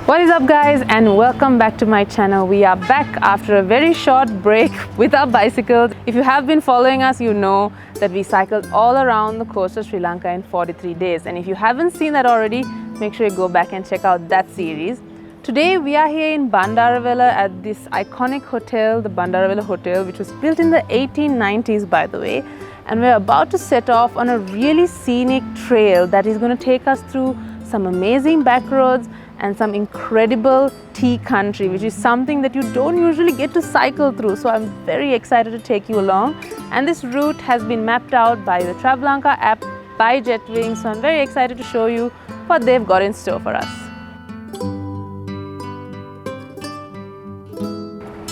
What is up guys, and welcome back to my channel. We are back after a very short break with our bicycles. If you have been following us, you know that we cycled all around the coast of Sri Lanka in 43 days. And if you haven't seen that already, make sure you go back and check out that series. Today we are here in Bandarawala at this iconic hotel, the Bandarawala Hotel, which was built in the 1890s by the way. And we're about to set off on a really scenic trail that is going to take us through some amazing back roads and some incredible tea country, which is something that you don't usually get to cycle through. So I'm very excited to take you along. And this route has been mapped out by the Travlanka app by Jetwing. So I'm very excited to show you what they've got in store for us.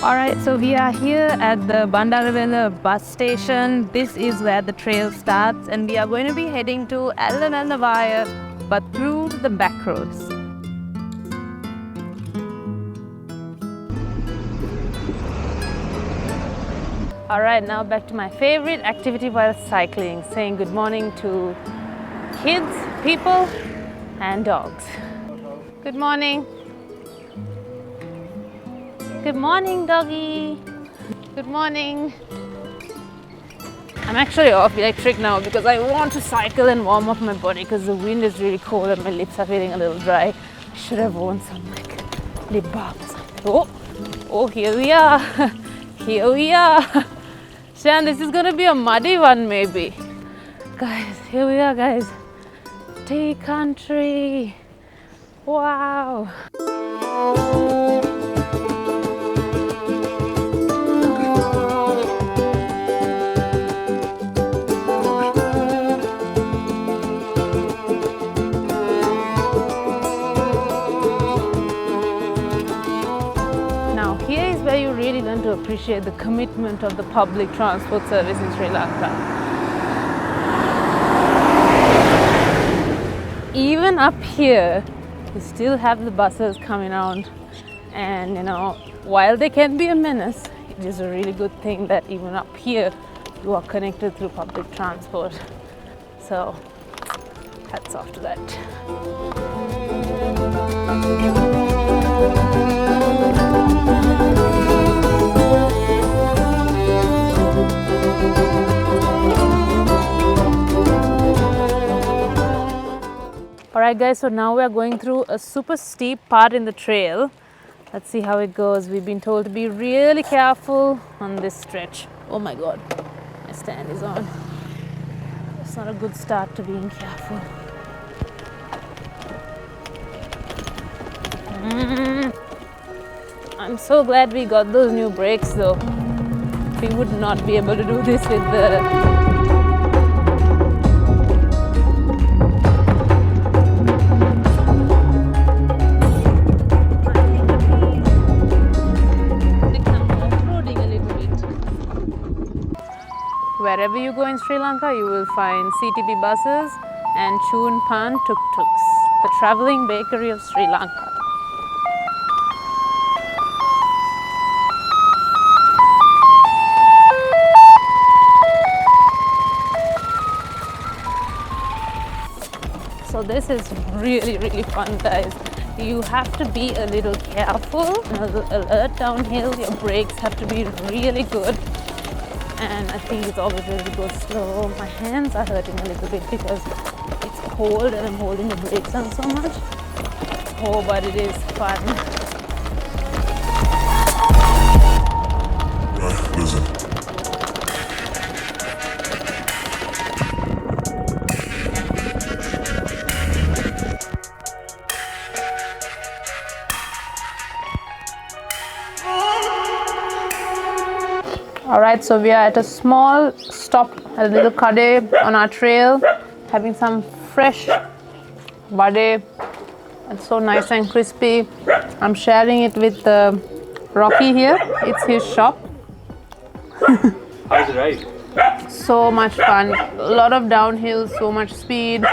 Alright, so we are here at the Bandarawala bus station. This is where the trail starts, and we are going to be heading to Bandarawala, but through the back roads. Alright, now back to my favorite activity while cycling, saying good morning to kids, people and dogs. Good morning. Good morning, doggy. Good morning. I'm actually off electric now because I want to cycle and warm up my body because the wind is really cold and my lips are feeling a little dry. I should have worn some like lip balm or something. Oh, here we are. Here we are. Shan, this is gonna be a muddy one maybe. Guys, here we are guys. Tea country. Wow. Where you really learn to appreciate the commitment of the public transport service in Sri Lanka. Even up here, you still have the buses coming around, and you know, while they can be a menace, it is a really good thing that even up here you are connected through public transport. So hats off to that. Alright guys, so now we are going through a super steep part in the trail. Let's see how it goes. We've been told to be really careful on this stretch. Oh my god, my stand is on. It's not a good start to being careful. I'm so glad we got those new brakes though. We would not be able to do this with the Wherever you go in Sri Lanka, you will find CTB buses and Chun Pan tuk-tuks, the travelling bakery of Sri Lanka. So this is really fun guys. You have to be a little careful, a little alert downhill. Your brakes have to be really good. And I think it's always really go slow. My hands are hurting a little bit because it's cold and I'm holding the brakes on so much. Oh, but it is fun. Right, listen. Alright, so we are at a small stop at a little kade on our trail, having some fresh vade. It's so nice and crispy. I'm sharing it with Rocky here. It's his shop. How's it ride? So much fun. A lot of downhill, so much speed.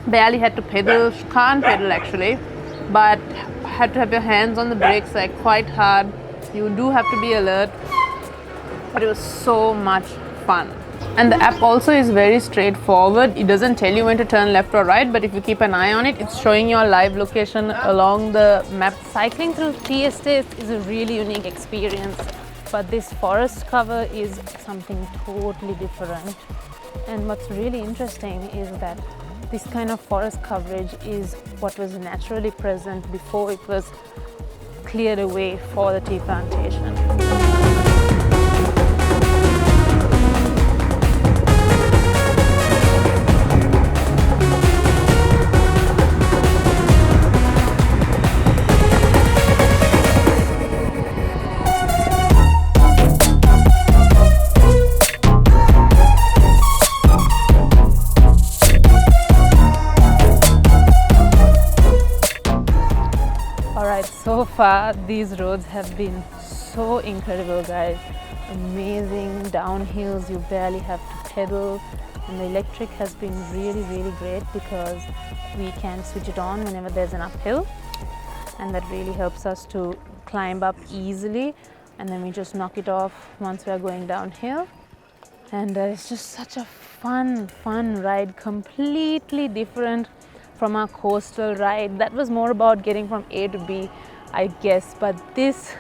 Barely had to pedal. Can't pedal actually, but had to have your hands on the brakes like quite hard. You do have to be alert. But it was so much fun. And the app also is very straightforward. It doesn't tell you when to turn left or right, but if you keep an eye on it, it's showing your live location along the map. Cycling through tea estates is a really unique experience, but this forest cover is something totally different. And what's really interesting is that this kind of forest coverage is what was naturally present before it was cleared away for the tea plantation. So far, these roads have been so incredible, guys. Amazing downhills, you barely have to pedal, and the electric has been really great because we can switch it on whenever there's an uphill, and that really helps us to climb up easily, and then we just knock it off once we are going downhill. And it's just such a fun ride, completely different from our coastal ride. That was more about getting from A to B, I guess, but this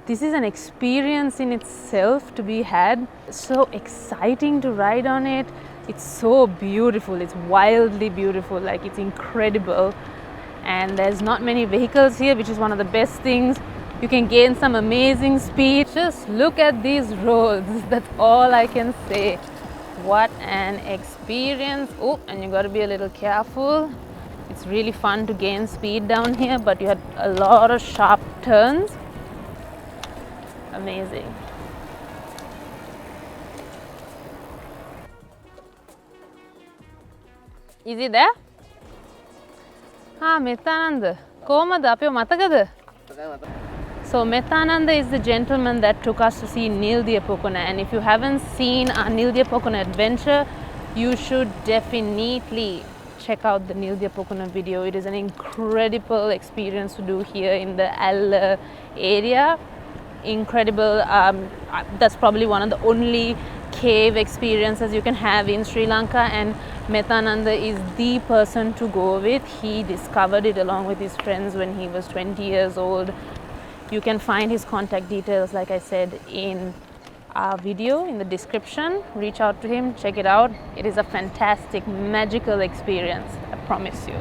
is an experience in itself to be had. It's so exciting to ride on it. It's so beautiful. It's wildly beautiful, like it's incredible. And there's not many vehicles here, which is one of the best things. You can gain some amazing speed. Just look at these roads. That's all I can say. What an experience. Oh, and you got to be a little careful. It's really fun to gain speed down here, but you had a lot of sharp turns. Amazing. Is he there? Methananda. Komada ape matakada? So Methananda is the gentleman that took us to see Nildiapokona, and if you haven't seen our Nildiapokona adventure, you should definitely check out the Nildiapokona video. It is an incredible experience to do here in the Alla area. Incredible. That's probably one of the only cave experiences you can have in Sri Lanka, and Methananda is the person to go with. He discovered it along with his friends when he was 20 years old. You can find his contact details, like I said, in our video in the description. Reach out to him, check it out. It is a fantastic, magical experience, I promise you.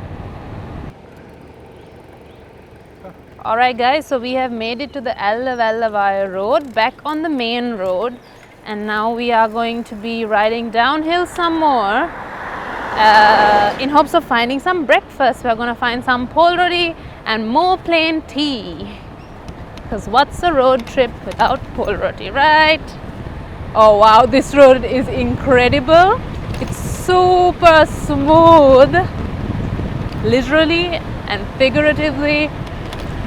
Alright guys, so we have made it to the Allavaya road, back on the main road, and now we are going to be riding downhill some more in hopes of finding some breakfast. We are going to find some pol roti and more plain tea. Because what's a road trip without pol roti, right? Oh wow, this road is incredible. It's super smooth, literally and figuratively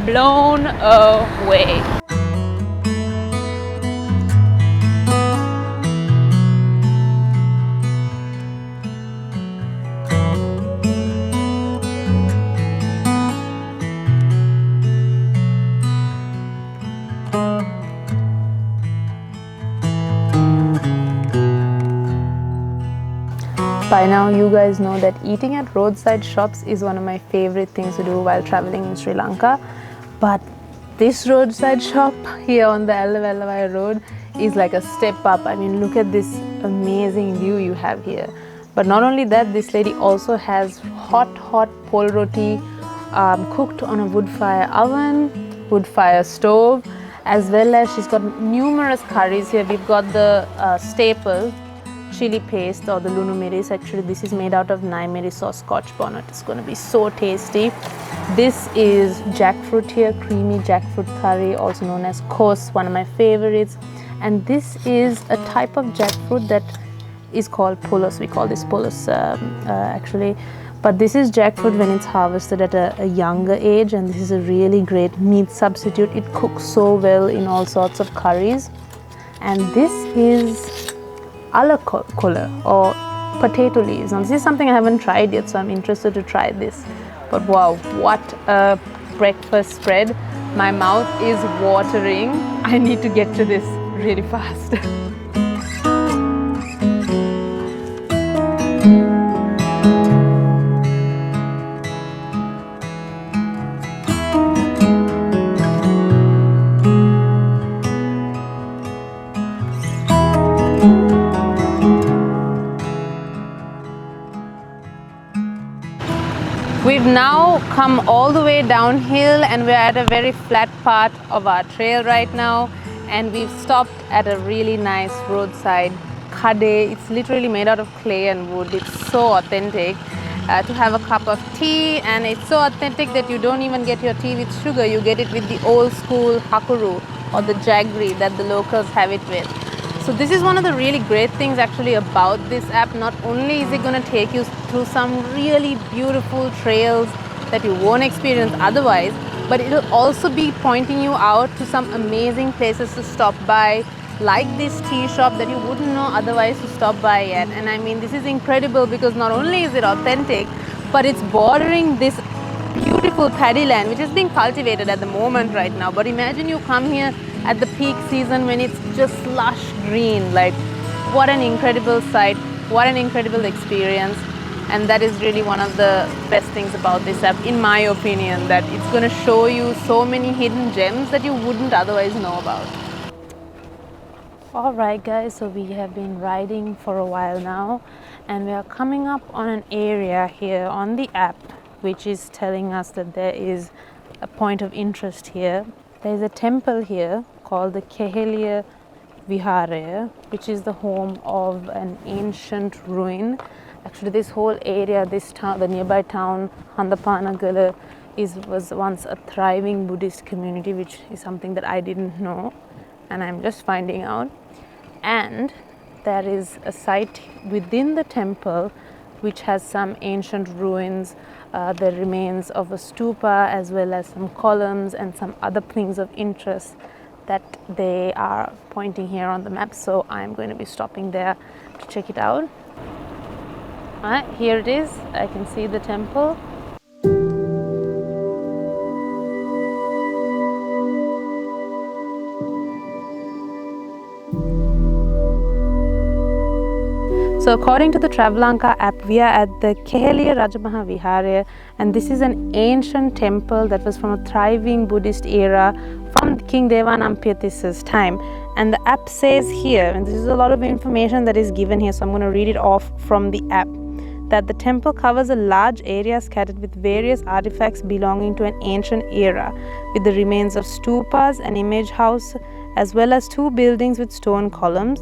blown away. By now you guys know that eating at roadside shops is one of my favorite things to do while traveling in Sri Lanka. But this roadside shop here on the Allavaya road is like a step up. I mean, look at this amazing view you have here. But not only that, this lady also has hot pol roti cooked on a wood fire oven, wood fire stove, as well as she's got numerous curries here. We've got the staple chili paste, or the lunu miris. Actually, this is made out of naimiri sauce scotch bonnet. It's going to be so tasty. This is jackfruit here, creamy jackfruit curry, also known as kos, one of my favorites. And this is a type of jackfruit that is called polos. We call this polos actually. But this is jackfruit when it's harvested at a younger age, and this is a really great meat substitute. It cooks so well in all sorts of curries. And this is ala kola, or potato leaves. Now this is something I haven't tried yet, so I'm interested to try this. But wow, what a breakfast spread. My mouth is watering. I need to get to this really fast. now come all the way downhill and we're at a very flat part of our trail right now, and we've stopped at a really nice roadside kade. It's literally made out of clay and wood. It's so authentic. To have a cup of tea, and it's so authentic that you don't even get your tea with sugar, you get it with the old school hakuru or the jaggery that the locals have it with. So this is one of the really great things actually about this app. Not only is it going to take you through some really beautiful trails that you won't experience otherwise, but it will also be pointing you out to some amazing places to stop by, like this tea shop that you wouldn't know otherwise to stop by at. And I mean, this is incredible because not only is it authentic, but it's bordering this beautiful paddy land which is being cultivated at the moment right now. But imagine you come here at the peak season when it's just lush green. Like, what an incredible sight, what an incredible experience. And that is really one of the best things about this app, in my opinion, that it's going to show you so many hidden gems that you wouldn't otherwise know about. Alright guys, so we have been riding for a while now, and we are coming up on an area here on the app which is telling us that there is a point of interest here. There is a temple here called the Sheneller Vihare, which is the home of an ancient ruin. Actually, this whole area, this town, the nearby town Handapanagala, was once a thriving Buddhist community, which is something that I didn't know and I'm just finding out. And there is a site within the temple which has some ancient ruins, the remains of a stupa, as well as some columns and some other things of interest that they are pointing here on the map. So I'm going to be stopping there to check it out. Alright, here it is. I can see the temple. So according to the Travlanka app, we are at the Sheneller Rajamaha Vihare, and this is an ancient temple that was from a thriving Buddhist era from King Devanampiyatissa's time. And the app says here, and this is a lot of information that is given here, so I'm going to read it off from the app, that the temple covers a large area scattered with various artifacts belonging to an ancient era, with the remains of stupas, an image house, as well as 2 buildings with stone columns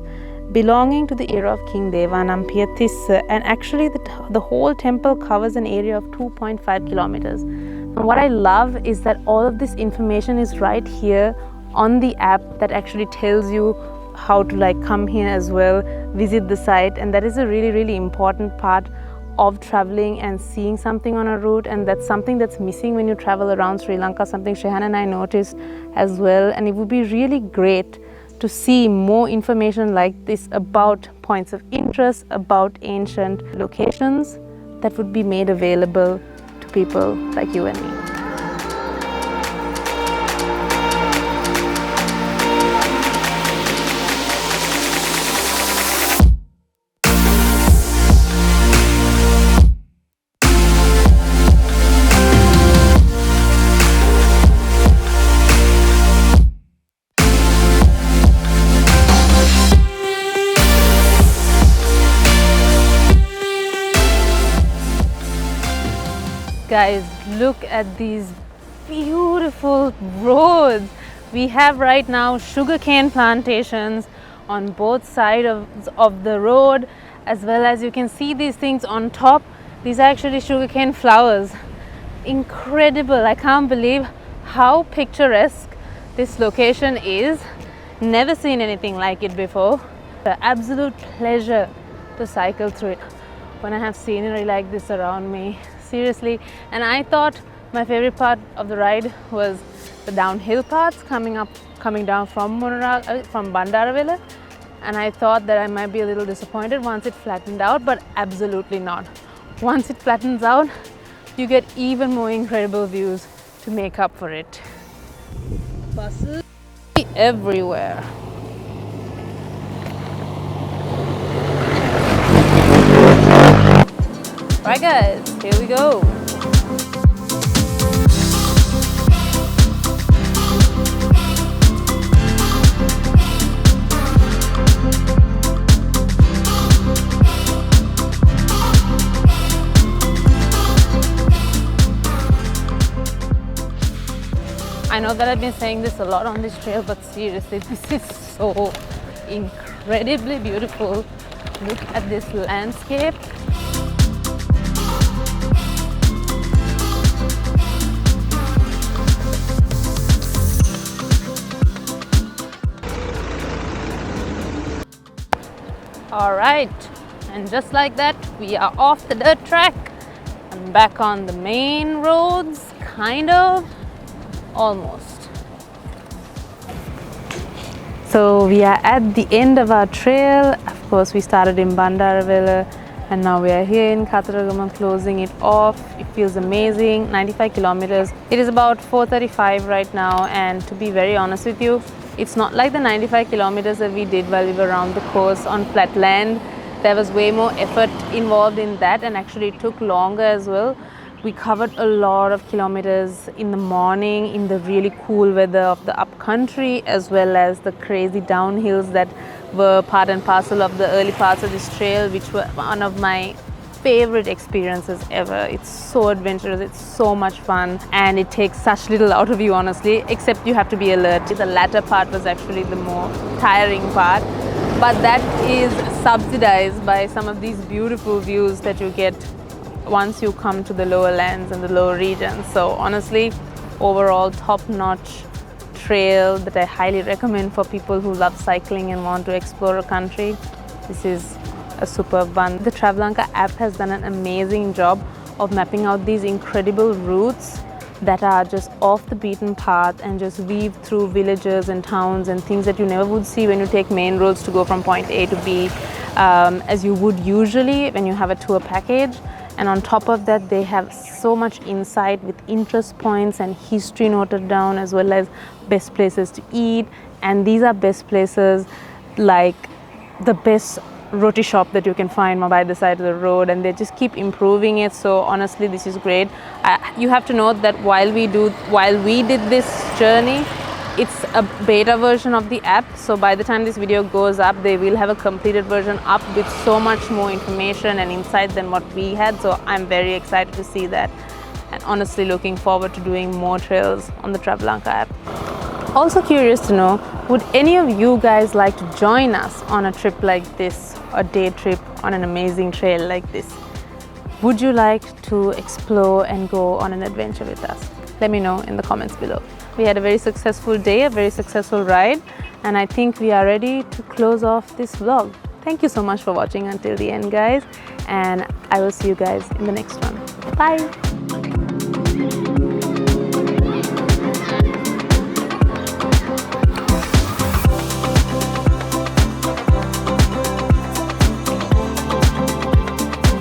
belonging to the era of King Devanampiyathissa. And actually the whole temple covers an area of 2.5 kilometers. And what I love is that all of this information is right here on the app that actually tells you how to come here as well, visit the site. And that is a really, really important part of traveling and seeing something on a route, and that's something that's missing when you travel around Sri Lanka, something Shehan and I noticed as well. And it would be really great to see more information like this about points of interest, about ancient locations that would be made available to people like you and me. Guys, look at these beautiful roads. We have right now sugarcane plantations on both sides of the road, as well as you can see these things on top. These are actually sugarcane flowers. Incredible. I can't believe how picturesque this location is. Never seen anything like it before. An absolute pleasure to cycle through it when I have scenery like this around me. Seriously. And I thought my favorite part of the ride was the downhill parts coming down from Bandarawala, and I thought that I might be a little disappointed once it flattened out, but absolutely not. Once it flattens out, you get even more incredible views to make up for it. Buses everywhere. Alright guys, here we go. I know that I've been saying this a lot on this trail, but seriously, this is so incredibly beautiful. Look at this landscape. All right, and just like that, we are off the dirt track and back on the main roads, kind of, almost. So we are at the end of our trail. Of course, we started in Bandarawala and now we are here in Kataragama, closing it off. It feels amazing. 95 kilometers. It is about 4:35 right now, and to be very honest with you, it's not like the 95 kilometers that we did while we were around the coast on flat land. There was way more effort involved in that, and actually it took longer as well. We covered a lot of kilometers in the morning in the really cool weather of the upcountry, as well as the crazy downhills that were part and parcel of the early parts of this trail, which were one of my favorite experiences ever. It's so adventurous, it's so much fun, and it takes such little out of you, honestly, except you have to be alert. The latter part was actually the more tiring part, but that is subsidized by some of these beautiful views that you get once you come to the lower lands and the lower regions. So honestly, overall top-notch trail that I highly recommend for people who love cycling and want to explore a country. This is a superb one. The Travlanka app has done an amazing job of mapping out these incredible routes that are just off the beaten path and just weave through villages and towns and things that you never would see when you take main roads to go from point A to B, as you would usually when you have a tour package. And on top of that, they have so much insight with interest points and history noted down, as well as best places to eat. And these are best places like the best roti shop that you can find by the side of the road, and they just keep improving it. So honestly, this is great. You have to note that while we did this journey, it's a beta version of the app, so by the time this video goes up, they will have a completed version up with so much more information and insight than what we had. So I'm very excited to see that, and honestly looking forward to doing more trails on the Travlanka app. Also curious to know, would any of you guys like to join us on a trip like this, a day trip on an amazing trail like this? Would you like to explore and go on an adventure with us? Let me know in the comments below. We had a very successful day, a very successful ride, and I think we are ready to close off this vlog. Thank you so much for watching until the end, guys, and I will see you guys in the next one. Bye!